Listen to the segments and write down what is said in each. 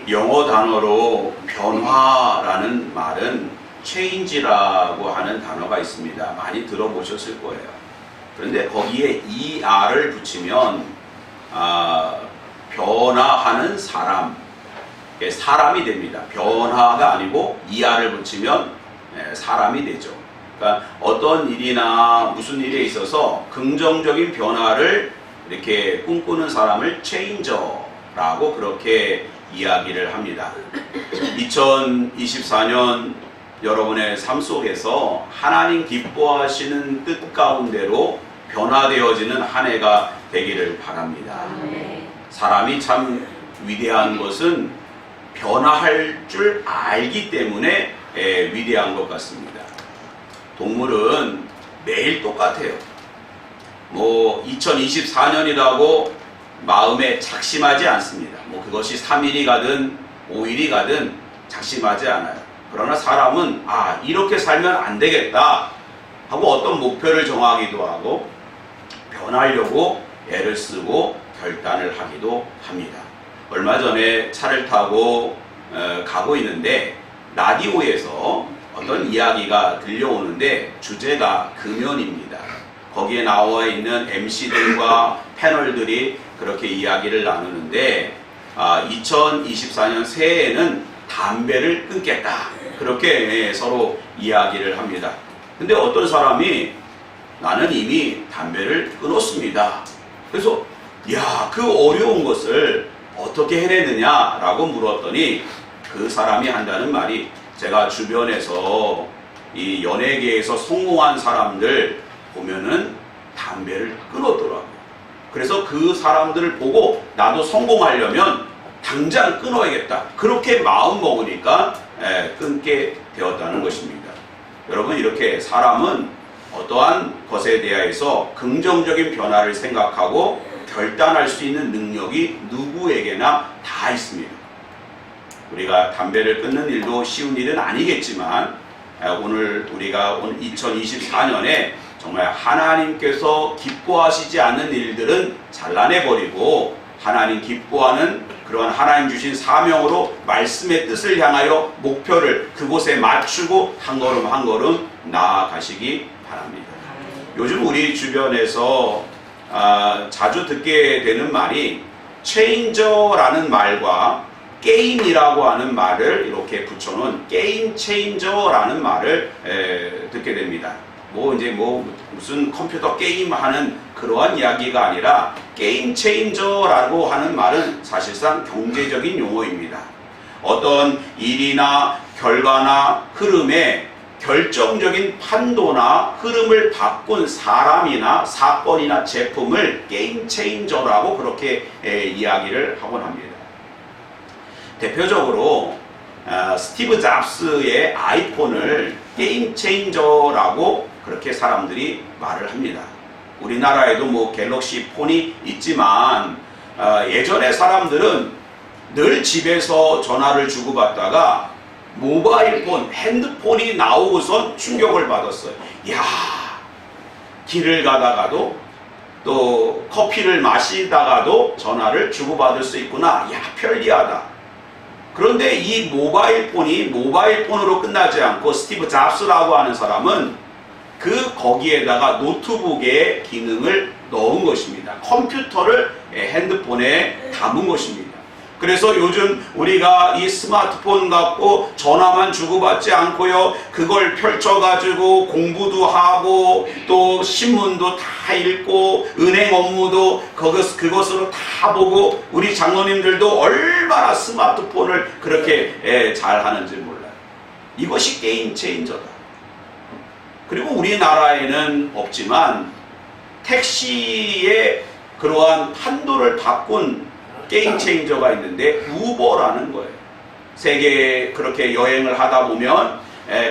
영어 단어로 변화라는 말은 change라고 하는 단어가 있습니다. 많이 들어보셨을 거예요. 그런데 거기에 ER을 붙이면 변화하는 사람, 사람이 됩니다. 변화가 아니고 ER을 붙이면 사람이 되죠. 그러니까 어떤 일이나 무슨 일에 있어서 긍정적인 변화를 이렇게 꿈꾸는 사람을 체인저라고 그렇게 이야기를 합니다. 2024년 여러분의 삶 속에서 하나님 기뻐하시는 뜻 가운데로 변화되어지는 한 해가 되기를 바랍니다. 사람이 참 위대한 것은 변화할 줄 알기 때문에 위대한 것 같습니다. 동물은 매일 똑같아요. 2024년이라고 마음에 작심하지 않습니다. 그것이 3일이 가든 5일이 가든 작심하지 않아요. 그러나 사람은 이렇게 살면 안 되겠다 하고 어떤 목표를 정하기도 하고 변하려고 애를 쓰고 결단을 하기도 합니다. 얼마 전에 차를 타고 가고 있는데 라디오에서 어떤 이야기가 들려오는데 주제가 금연입니다. 거기에 나와 있는 MC들과 패널들이 그렇게 이야기를 나누는데 2024년 새해에는 담배를 끊겠다 그렇게 서로 이야기를 합니다. 근데 어떤 사람이 나는 이미 담배를 끊었습니다. 그래서 그 어려운 것을 어떻게 해내느냐라고 물었더니 그 사람이 한다는 말이 제가 주변에서 이 연예계에서 성공한 사람들 보면은 담배를 끊었더라고요. 그래서 그 사람들을 보고 나도 성공하려면 당장 끊어야겠다. 그렇게 마음 먹으니까 끊게 되었다는 것입니다. 여러분, 이렇게 사람은 어떠한 것에 대해서 긍정적인 변화를 생각하고 결단할 수 있는 능력이 누구에게나 다 있습니다. 우리가 담배를 끊는 일도 쉬운 일은 아니겠지만 오늘 우리가 2024년에 정말 하나님께서 기뻐하시지 않는 일들은 잘라내버리고 하나님 기뻐하는 그러한 하나님 주신 사명으로 말씀의 뜻을 향하여 목표를 그곳에 맞추고 한 걸음 한 걸음 나아가시기 바랍니다. 요즘 우리 주변에서 자주 듣게 되는 말이 체인저라는 말과 게임이라고 하는 말을 이렇게 붙여놓은 게임 체인저라는 말을 듣게 됩니다. 무슨 컴퓨터 게임 하는 그러한 이야기가 아니라 게임 체인저라고 하는 말은 사실상 경제적인 용어입니다. 어떤 일이나 결과나 흐름에 결정적인 판도나 흐름을 바꾼 사람이나 사건이나 제품을 게임 체인저라고 그렇게 이야기를 하곤 합니다. 대표적으로 스티브 잡스의 아이폰을 게임 체인저라고 그렇게 사람들이 말을 합니다. 우리나라에도 갤럭시 폰이 있지만 예전에 사람들은 늘 집에서 전화를 주고받다가 모바일 폰, 핸드폰이 나오고선 충격을 받았어요. 길을 가다가도 또 커피를 마시다가도 전화를 주고받을 수 있구나. 편리하다. 그런데 이 모바일 폰이 모바일 폰으로 끝나지 않고 스티브 잡스라고 하는 사람은 거기에다가 노트북의 기능을 넣은 것입니다. 컴퓨터를 핸드폰에 담은 것입니다. 그래서 요즘 우리가 이 스마트폰 갖고 전화만 주고받지 않고요, 그걸 펼쳐가지고 공부도 하고 또 신문도 다 읽고 은행 업무도 그것으로 다 보고 우리 장로님들도 얼마나 스마트폰을 그렇게 잘 하는지 몰라요. 이것이 게임 체인저다. 그리고 우리나라에는 없지만 택시의 그러한 판도를 바꾼 게임 체인저가 있는데 우버라는 거예요. 세계에 그렇게 여행을 하다 보면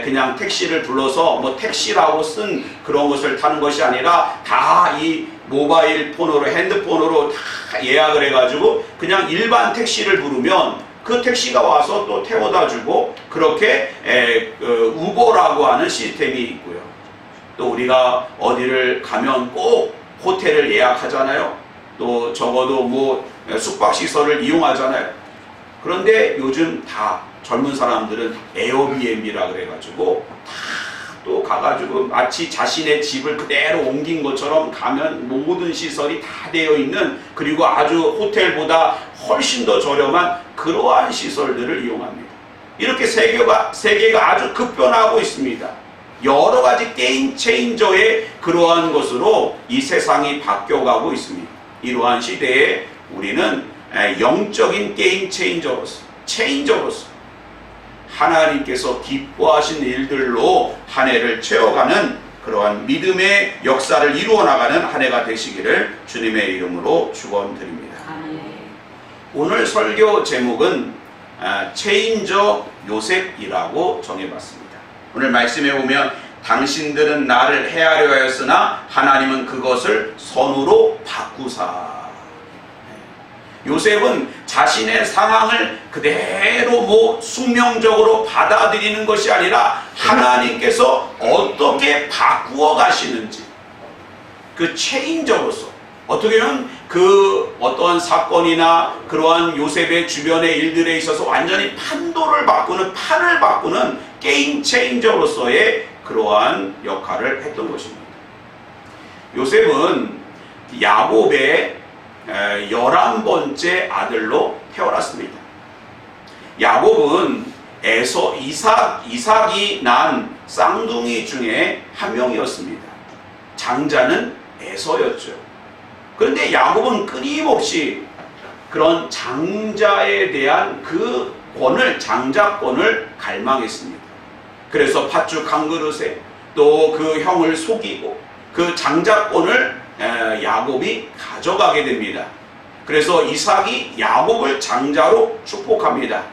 그냥 택시를 불러서 택시라고 쓴 그런 것을 타는 것이 아니라 다 이 모바일 폰으로 핸드폰으로 다 예약을 해가지고 그냥 일반 택시를 부르면 그 택시가 와서 또 태워다 주고 그렇게 우버라고 하는 시스템이 있고요. 또 우리가 어디를 가면 꼭 호텔을 예약하잖아요. 또 적어도 숙박시설을 이용하잖아요. 그런데 요즘 다 젊은 사람들은 에어비앤비라 그래가지고 다 또 가가지고 마치 자신의 집을 그대로 옮긴 것처럼 가면 모든 시설이 다 되어 있는, 그리고 아주 호텔보다 훨씬 더 저렴한 그러한 시설들을 이용합니다. 이렇게 세계가 아주 급변하고 있습니다. 여러 가지 게임 체인저의 그러한 것으로 이 세상이 바뀌어가고 있습니다. 이러한 시대에 우리는 영적인 게임 체인저로서 하나님께서 기뻐하신 일들로 한 해를 채워가는 그러한 믿음의 역사를 이루어 나가는 한 해가 되시기를 주님의 이름으로 축원드립니다. 오늘 설교 제목은 체인저 요셉이라고 정해봤습니다. 오늘 말씀에 보면 당신들은 나를 해하려 하였으나 하나님은 그것을 선으로 바꾸사. 요셉은 자신의 상황을 그대로 숙명적으로 받아들이는 것이 아니라 하나님께서 어떻게 바꾸어 가시는지, 그 체인저로서 어떻게 보면 그 어떠한 사건이나 그러한 요셉의 주변의 일들에 있어서 완전히 판을 바꾸는 게임 체인저로서의 그러한 역할을 했던 것입니다. 요셉은 야곱의 11번째 아들로 태어났습니다. 야곱은 이삭이 난 쌍둥이 중에 한 명이었습니다. 장자는 에서였죠. 그런데 야곱은 끊임없이 그런 장자에 대한 그 장자권을 갈망했습니다. 그래서 팥죽 한 그릇에 또 그 형을 속이고 그 장자권을 야곱이 가져가게 됩니다. 그래서 이삭이 야곱을 장자로 축복합니다.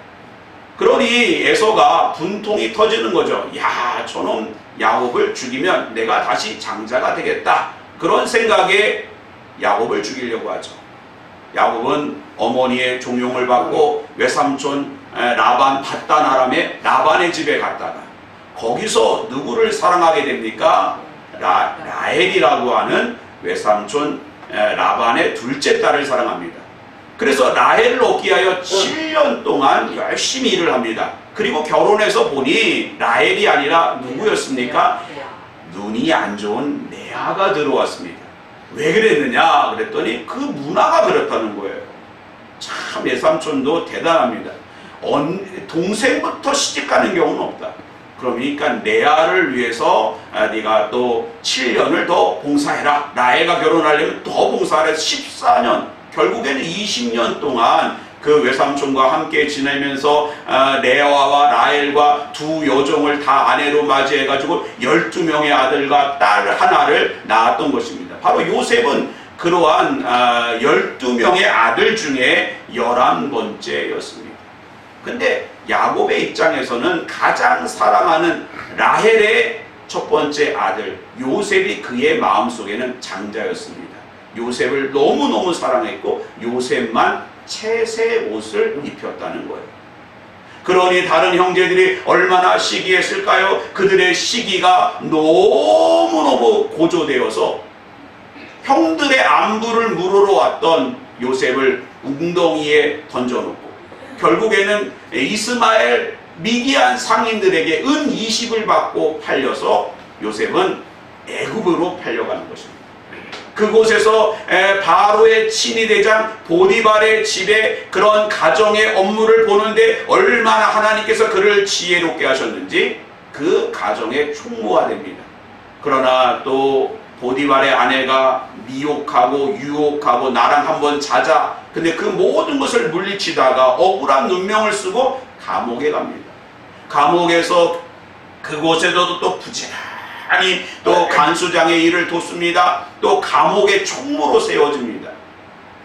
그러니 에서가 분통이 터지는 거죠. 야, 저놈 야곱을 죽이면 내가 다시 장자가 되겠다. 그런 생각에 야곱을 죽이려고 하죠. 야곱은 어머니의 종용을 받고 외삼촌 라반 밧단 아람의 라반의 집에 갔다가 거기서 누구를 사랑하게 됩니까? 라헬이라고 하는 외삼촌 라반의 둘째 딸을 사랑합니다. 그래서 라헬을 얻기 위하여 7년 동안 열심히 일을 합니다. 그리고 결혼해서 보니 라헬이 아니라 누구였습니까? 눈이 안 좋은 레아가 들어왔습니다. 왜 그랬느냐 그랬더니 그 문화가 그렇다는 거예요. 참 외삼촌도 대단합니다. 동생부터 시집가는 경우는 없다. 그러니까 레아를 위해서 네가 또 7년을 더 봉사해라. 라헬가 결혼하려면 더 봉사하라. 14년, 결국에는 20년 동안 그 외삼촌과 함께 지내면서 레아와 라헬과 두 여종을 다 아내로 맞이해가지고 12명의 아들과 딸 하나를 낳았던 것입니다. 바로 요셉은 그러한 12명의 아들 중에 11번째였습니다. 근데 야곱의 입장에서는 가장 사랑하는 라헬의 첫 번째 아들 요셉이 그의 마음속에는 장자였습니다. 요셉을 너무너무 사랑했고 요셉만 채색 옷을 입혔다는 거예요. 그러니 다른 형제들이 얼마나 시기했을까요? 그들의 시기가 너무너무 고조되어서 형들의 안부를 물으러 왔던 요셉을 웅덩이에 던져놓고 결국에는 이스마엘 미디안 상인들에게 은 20을 받고 팔려서 요셉은 애굽으로 팔려가는 것입니다. 그곳에서 바로의 친위대장 보디발의 집에 그런 가정의 업무를 보는데 얼마나 하나님께서 그를 지혜롭게 하셨는지 그 가정의 총무가 됩니다. 그러나 또 보디발의 아내가 미혹하고 유혹하고 나랑 한번 자자. 근데 그 모든 것을 물리치다가 억울한 눈명을 쓰고 감옥에 갑니다. 감옥에서 그곳에서도 또 부지런히 또 간수장의 일을 돕습니다. 또 감옥의 총무로 세워집니다.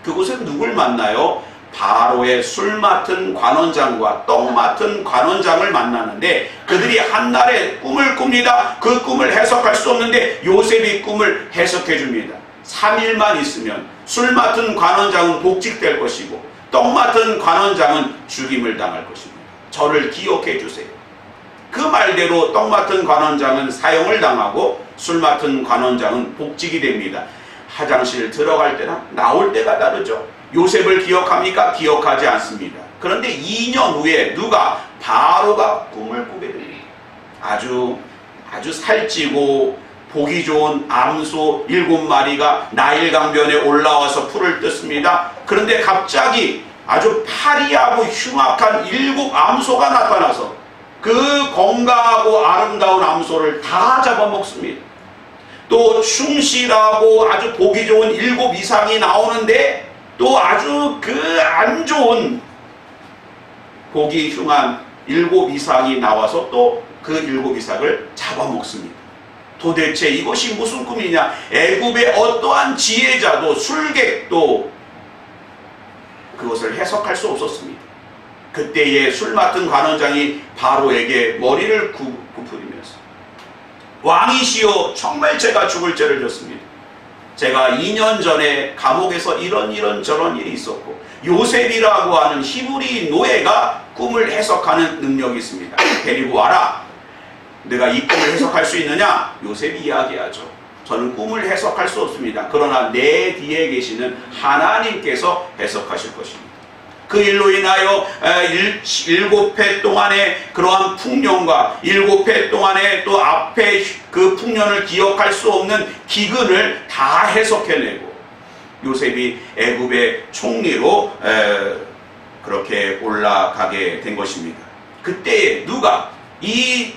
그곳에 누굴 만나요? 바로의 술 맡은 관원장과 떡 맡은 관원장을 만나는데 그들이 한날에 꿈을 꿉니다. 그 꿈을 해석할 수 없는데 요셉이 꿈을 해석해 줍니다. 3일만 있으면 술 맡은 관원장은 복직될 것이고 떡 맡은 관원장은 죽임을 당할 것입니다. 저를 기억해 주세요. 그 말대로 떡 맡은 관원장은 사형을 당하고 술 맡은 관원장은 복직이 됩니다. 화장실 들어갈 때나 나올 때가 다르죠. 요셉을 기억합니까? 기억하지 않습니다. 그런데 2년 후에 누가? 바로가 꿈을 꾸게 됩니다. 아주 살찌고 보기 좋은 암소 7마리가 나일강변에 올라와서 풀을 뜯습니다. 그런데 갑자기 아주 파리하고 흉악한 7 암소가 나타나서 그 건강하고 아름다운 암소를 다 잡아먹습니다. 또 충실하고 아주 보기 좋은 7 이상이 나오는데 또 아주 그 안 좋은 보기 흉한 7 이상이 나와서 또 그 7 이상을 잡아먹습니다. 도대체 이것이 무슨 꿈이냐? 애굽의 어떠한 지혜자도 술객도 그것을 해석할 수 없었습니다. 그때에 술 맡은 관원장이 바로에게 머리를 굽히면서 왕이시여, 정말 제가 죽을 죄를 졌습니다. 제가 2년 전에 감옥에서 이런 저런 일이 있었고 요셉이라고 하는 히브리 노예가 꿈을 해석하는 능력이 있습니다. 데리고 와라. 내가 이 꿈을 해석할 수 있느냐? 요셉이 이야기하죠. 저는 꿈을 해석할 수 없습니다. 그러나 내 뒤에 계시는 하나님께서 해석하실 것입니다. 그 일로 인하여 7해 동안의 그러한 풍년과 7해 동안의 또 앞에 그 풍년을 기억할 수 없는 기근을 다 해석해내고 요셉이 애굽의 총리로 그렇게 올라가게 된 것입니다. 그때에 누가? 이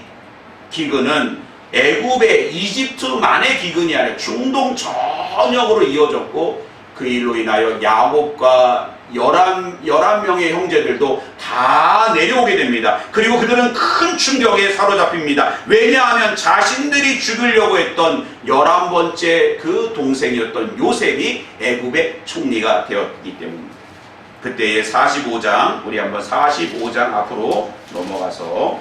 기근은 애굽의 이집트만의 기근이 아니라 중동 전역으로 이어졌고 그 일로 인하여 야곱과 11명의 형제들도 다 내려오게 됩니다. 그리고 그들은 큰 충격에 사로잡힙니다. 왜냐하면 자신들이 죽이려고 했던 11번째 그 동생이었던 요셉이 애굽의 총리가 되었기 때문입니다. 그때의 45장, 우리 한번 45장 앞으로 넘어가서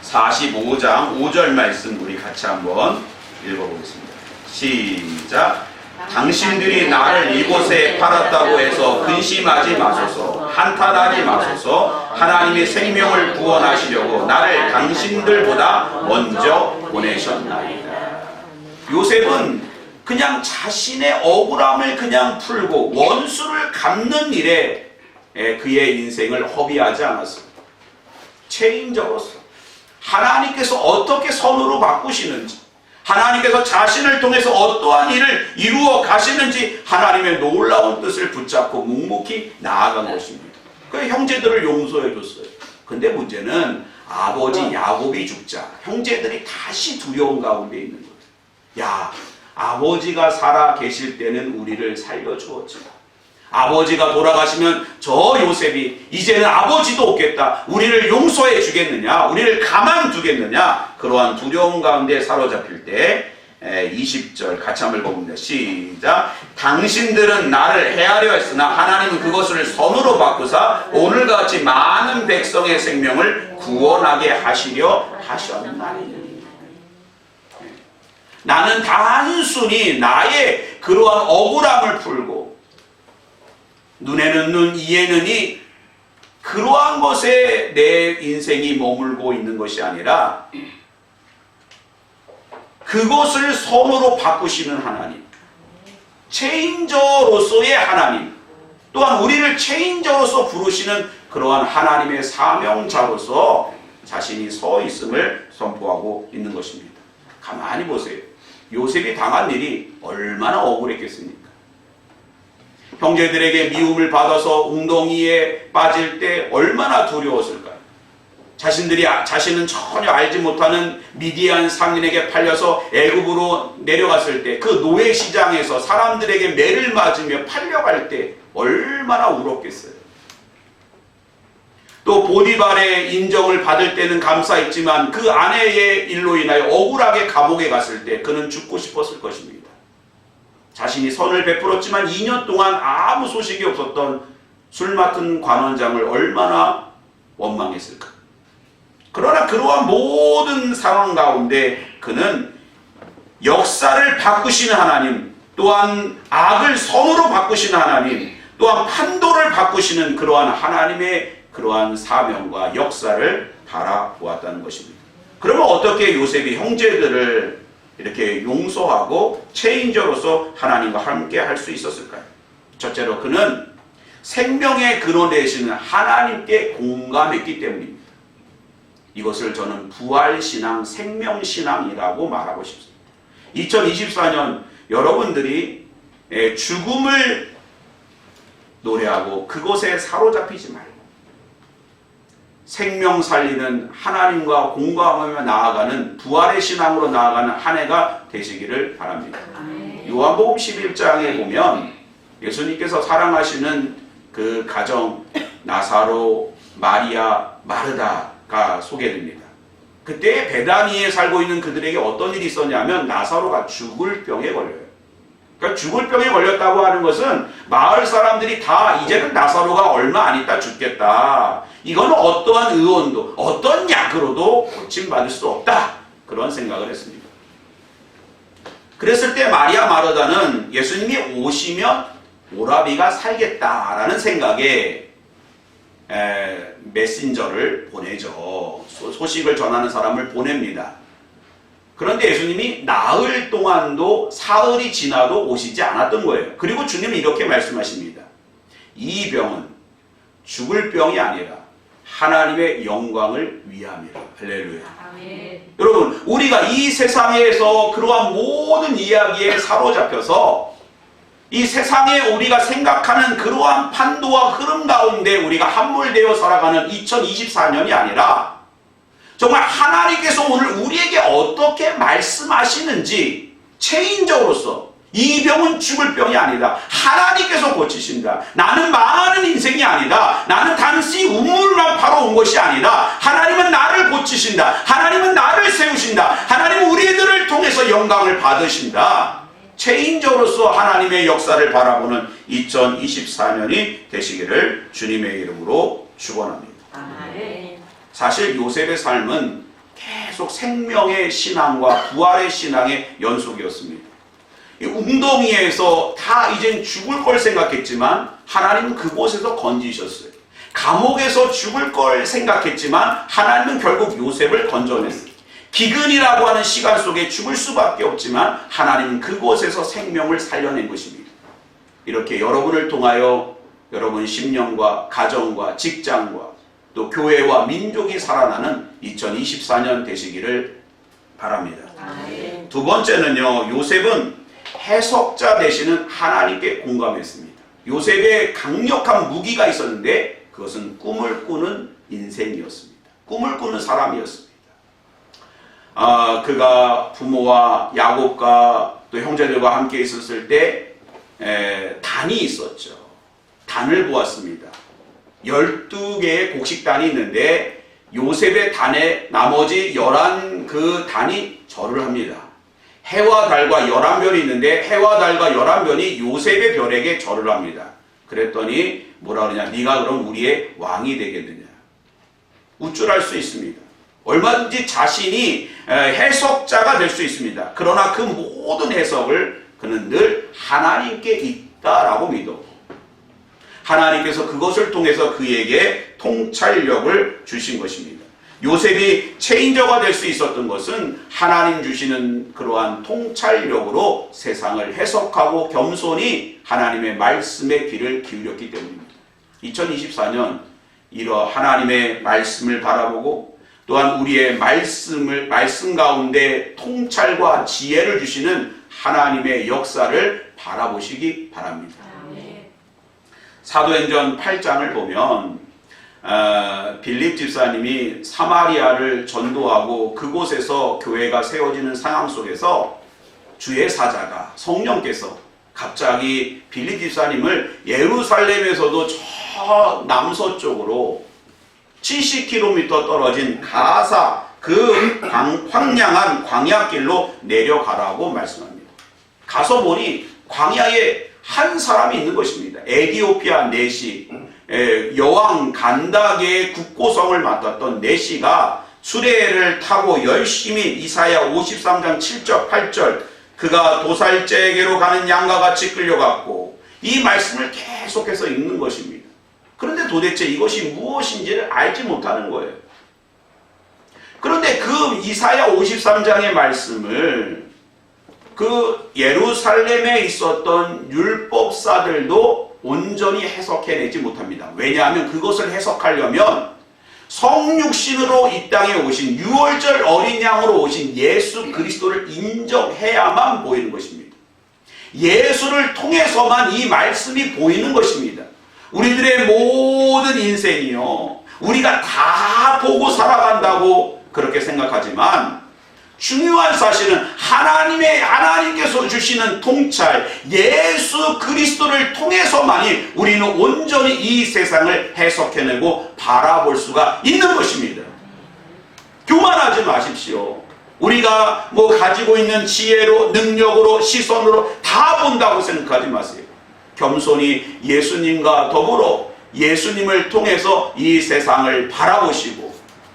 45장 5절 말씀 우리 같이 한번 읽어보겠습니다. 시작. 당신들이 나를 이곳에 팔았다고 해서 근심하지 마소서. 한탄하지 마소서. 하나님의 생명을 구원하시려고 나를 당신들보다 먼저 보내셨나이다. 요셉은 그냥 자신의 억울함을 그냥 풀고 원수를 갚는 일에 그의 인생을 허비하지 않았습니다. 체인저로서 하나님께서 어떻게 선으로 바꾸시는지, 하나님께서 자신을 통해서 어떠한 일을 이루어 가시는지 하나님의 놀라운 뜻을 붙잡고 묵묵히 나아간 것입니다. 그 형제들을 용서해 줬어요. 근데 문제는 아버지 야곱이 죽자 형제들이 다시 두려움 가운데 있는 거예요. 야, 아버지가 살아 계실 때는 우리를 살려주었지. 아버지가 돌아가시면 저 요셉이 이제는 아버지도 없겠다. 우리를 용서해 주겠느냐? 우리를 가만두겠느냐? 그러한 두려움 가운데 사로잡힐 때 20절 같이 한번 읽어봅니다. 시작. 당신들은 나를 해하려 했으나 하나님은 그것을 선으로 바꾸사 오늘같이 많은 백성의 생명을 구원하게 하시려 하셨나니. 나는 단순히 나의 그러한 억울함을 풀고 눈에는 눈, 이에는 이, 그러한 것에 내 인생이 머물고 있는 것이 아니라 그것을 선으로 바꾸시는 하나님, 체인저로서의 하나님, 또한 우리를 체인저로서 부르시는 그러한 하나님의 사명자로서 자신이 서 있음을 선포하고 있는 것입니다. 가만히 보세요. 요셉이 당한 일이 얼마나 억울했겠습니까? 형제들에게 미움을 받아서 웅덩이에 빠질 때 얼마나 두려웠을까요? 자신은 전혀 알지 못하는 미디안 상인에게 팔려서 애굽으로 내려갔을 때 그 노예 시장에서 사람들에게 매를 맞으며 팔려갈 때 얼마나 울었겠어요. 또 보디발의 인정을 받을 때는 감사했지만 그 아내의 일로 인하여 억울하게 감옥에 갔을 때 그는 죽고 싶었을 것입니다. 자신이 선을 베풀었지만 2년 동안 아무 소식이 없었던 술 맡은 관원장을 얼마나 원망했을까. 그러나 그러한 모든 상황 가운데 그는 역사를 바꾸시는 하나님, 또한 악을 선으로 바꾸시는 하나님, 또한 판도를 바꾸시는 그러한 하나님의 그러한 사명과 역사를 바라보았다는 것입니다. 그러면 어떻게 요셉이 형제들을 이렇게 용서하고 체인저로서 하나님과 함께 할 수 있었을까요? 첫째로 그는 생명의 근원 되시는 하나님께 공감했기 때문입니다. 이것을 저는 부활신앙, 생명신앙이라고 말하고 싶습니다. 2024년 여러분들이 죽음을 노래하고 그것에 사로잡히지 말고 생명 살리는 하나님과 공감하며 나아가는 부활의 신앙으로 나아가는 한 해가 되시기를 바랍니다. 요한복음 11장에 보면 예수님께서 사랑하시는 그 가정 나사로, 마리아, 마르다가 소개됩니다. 그때 베다니에 살고 있는 그들에게 어떤 일이 있었냐면 나사로가 죽을 병에 걸려요. 그러니까 죽을 병에 걸렸다고 하는 것은 마을 사람들이 다 이제는 나사로가 얼마 안 있다 죽겠다. 이거는 어떠한 의원도 어떤 약으로도 고침받을 수 없다. 그런 생각을 했습니다. 그랬을 때 마리아 마르다는 예수님이 오시면 오라비가 살겠다라는 생각에 메신저를 보내죠. 소식을 전하는 사람을 보냅니다. 그런데 예수님이 나흘 동안도 사흘이 지나도 오시지 않았던 거예요. 그리고 주님은 이렇게 말씀하십니다. 이 병은 죽을 병이 아니라 하나님의 영광을 위함이라. 할렐루야. 아멘. 여러분, 우리가 이 세상에서 그러한 모든 이야기에 사로잡혀서 이 세상에 우리가 생각하는 그러한 판도와 흐름 가운데 우리가 함몰되어 살아가는 2024년이 아니라 정말 하나님께서 오늘 우리에게 어떻게 말씀하시는지 체인적으로서 이 병은 죽을 병이 아니다. 하나님께서 고치신다. 나는 망하는 인생이 아니다. 나는 단지 우물만 파러 온 것이 아니다. 하나님은 나를 고치신다. 하나님은 나를 세우신다. 하나님은 우리들을 통해서 영광을 받으신다. 체인적으로서 하나님의 역사를 바라보는 2024년이 되시기를 주님의 이름으로 축원합니다. 사실 요셉의 삶은 계속 생명의 신앙과 부활의 신앙의 연속이었습니다. 이 웅덩이에서 다 이젠 죽을 걸 생각했지만 하나님은 그곳에서 건지셨어요. 감옥에서 죽을 걸 생각했지만 하나님은 결국 요셉을 건져냈어요. 기근이라고 하는 시간 속에 죽을 수밖에 없지만 하나님은 그곳에서 생명을 살려낸 것입니다. 이렇게 여러분을 통하여 여러분 심령과 가정과 직장과 또 교회와 민족이 살아나는 2024년 되시기를 바랍니다. 두 번째는요, 요셉은 해석자 되시는 하나님께 공감했습니다. 요셉의 강력한 무기가 있었는데 그것은 꿈을 꾸는 인생이었습니다. 꿈을 꾸는 사람이었습니다. 그가 부모와 야곱과 또 형제들과 함께 있었을 때 단이 있었죠. 단을 보았습니다. 12개의 곡식단이 있는데 요셉의 단에 나머지 11그 단이 절을 합니다. 해와 달과 11별이 있는데 해와 달과 11별이 요셉의 별에게 절을 합니다. 그랬더니 뭐라 그러냐, 네가 그럼 우리의 왕이 되겠느냐. 우쭐할 수 있습니다. 얼마든지 자신이 해석자가 될 수 있습니다. 그러나 그 모든 해석을 그는 늘 하나님께 있다라고 믿어. 하나님께서 그것을 통해서 그에게 통찰력을 주신 것입니다. 요셉이 체인저가 될 수 있었던 것은 하나님 주시는 그러한 통찰력으로 세상을 해석하고 겸손히 하나님의 말씀에 귀를 기울였기 때문입니다. 2024년 이러 하나님의 말씀을 바라보고 또한 우리의 말씀 가운데 통찰과 지혜를 주시는 하나님의 역사를 바라보시기 바랍니다. 사도행전 8장을 보면 빌립 집사님이 사마리아를 전도하고 그곳에서 교회가 세워지는 상황 속에서 주의 사자가 성령께서 갑자기 빌립 집사님을 예루살렘에서도 저 남서쪽으로 70km 떨어진 가사 그 황량한 광야길로 내려가라고 말씀합니다. 가서 보니 광야에 한 사람이 있는 것입니다. 에디오피아 네시, 여왕 간다게의 국고성을 맡았던 네시가 수레를 타고 열심히 이사야 53장 7절 8절 그가 도살제에게로 가는 양과 같이 끌려갔고 이 말씀을 계속해서 읽는 것입니다. 그런데 도대체 이것이 무엇인지를 알지 못하는 거예요. 그런데 그 이사야 53장의 말씀을 그 예루살렘에 있었던 율법사들도 온전히 해석해내지 못합니다. 왜냐하면 그것을 해석하려면 성육신으로 이 땅에 오신 유월절 어린 양으로 오신 예수 그리스도를 인정해야만 보이는 것입니다. 예수를 통해서만 이 말씀이 보이는 것입니다. 우리들의 모든 인생이요, 우리가 다 보고 살아간다고 그렇게 생각하지만 중요한 사실은 하나님께서 주시는 통찰 예수 그리스도를 통해서만이 우리는 온전히 이 세상을 해석해내고 바라볼 수가 있는 것입니다. 교만하지 마십시오. 우리가 가지고 있는 지혜로, 능력으로, 시선으로 다 본다고 생각하지 마세요. 겸손히 예수님과 더불어 예수님을 통해서 이 세상을 바라보시고,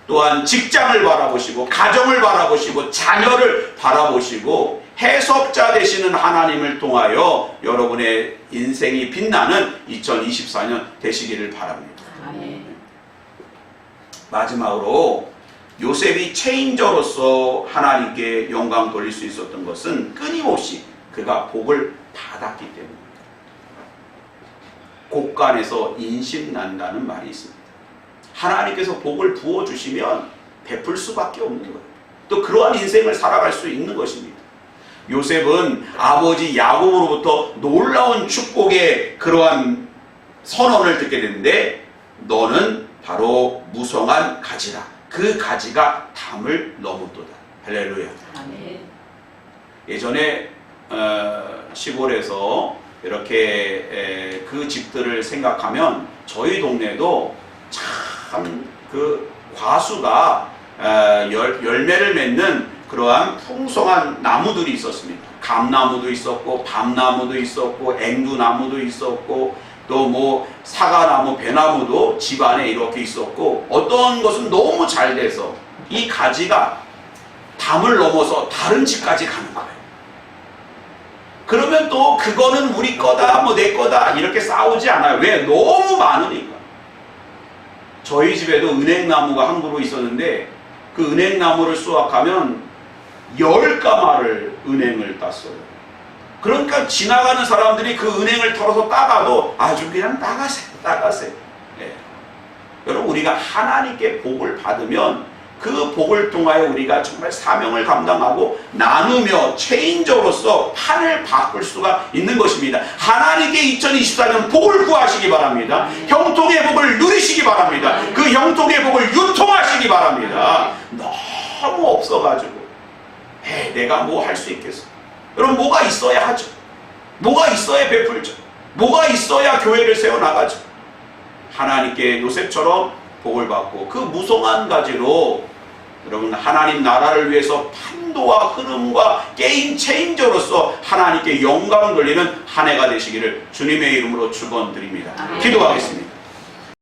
또한 직장을 바라보시고, 가정을 바라보시고, 자녀를 바라보시고, 해석자 되시는 하나님을 통하여 여러분의 인생이 빛나는 2024년 되시기를 바랍니다. 마지막으로 요셉이 체인저로서 하나님께 영광 돌릴 수 있었던 것은 끊임없이 그가 복을 받았기 때문입니다. 곳간에서 인심난다는 말이 있습니다. 하나님께서 복을 부어주시면 베풀 수밖에 없는 거예요. 또 그러한 인생을 살아갈 수 있는 것입니다. 요셉은 아버지 야곱으로부터 놀라운 축복의 그러한 선언을 듣게 되는데, 너는 바로 무성한 가지라. 그 가지가 담을 넘었도다. 할렐루야. 아멘. 예전에 시골에서 이렇게 그 집들을 생각하면 저희 동네도 참 그 과수가 열매를 맺는 그러한 풍성한 나무들이 있었습니다. 감나무도 있었고, 밤나무도 있었고, 앵두나무도 있었고, 또 사과나무, 배나무도 집 안에 이렇게 있었고, 어떤 것은 너무 잘 돼서 이 가지가 담을 넘어서 다른 집까지 가는 거예요. 그러면 또 그거는 우리 거다, 내 거다 이렇게 싸우지 않아요. 왜? 너무 많으니까. 저희 집에도 은행나무가 한 그루 있었는데, 그 은행나무를 수확하면 10가마를 은행을 땄어요. 그러니까 지나가는 사람들이 그 은행을 털어서 따가도 아주 그냥 따가세요. 네. 여러분, 우리가 하나님께 복을 받으면 그 복을 통하여 우리가 정말 사명을 감당하고 나누며 체인저로서 판을 바꿀 수가 있는 것입니다. 하나님께 2024년 복을 구하시기 바랍니다. 형통의 복을 누리시기 바랍니다. 그 형통의 복을 유통하시기 바랍니다. 너무 없어가지고 내가 뭐 할 수 있겠어? 여러분, 뭐가 있어야 하죠. 뭐가 있어야 베풀죠. 뭐가 있어야 교회를 세워나가죠. 하나님께 요셉처럼 복을 받고 그 무성한 가지로 여러분 하나님 나라를 위해서 판도와 흐름과 게임 체인저로서 하나님께 영광을 돌리는 한 해가 되시기를 주님의 이름으로 축원드립니다. 기도하겠습니다.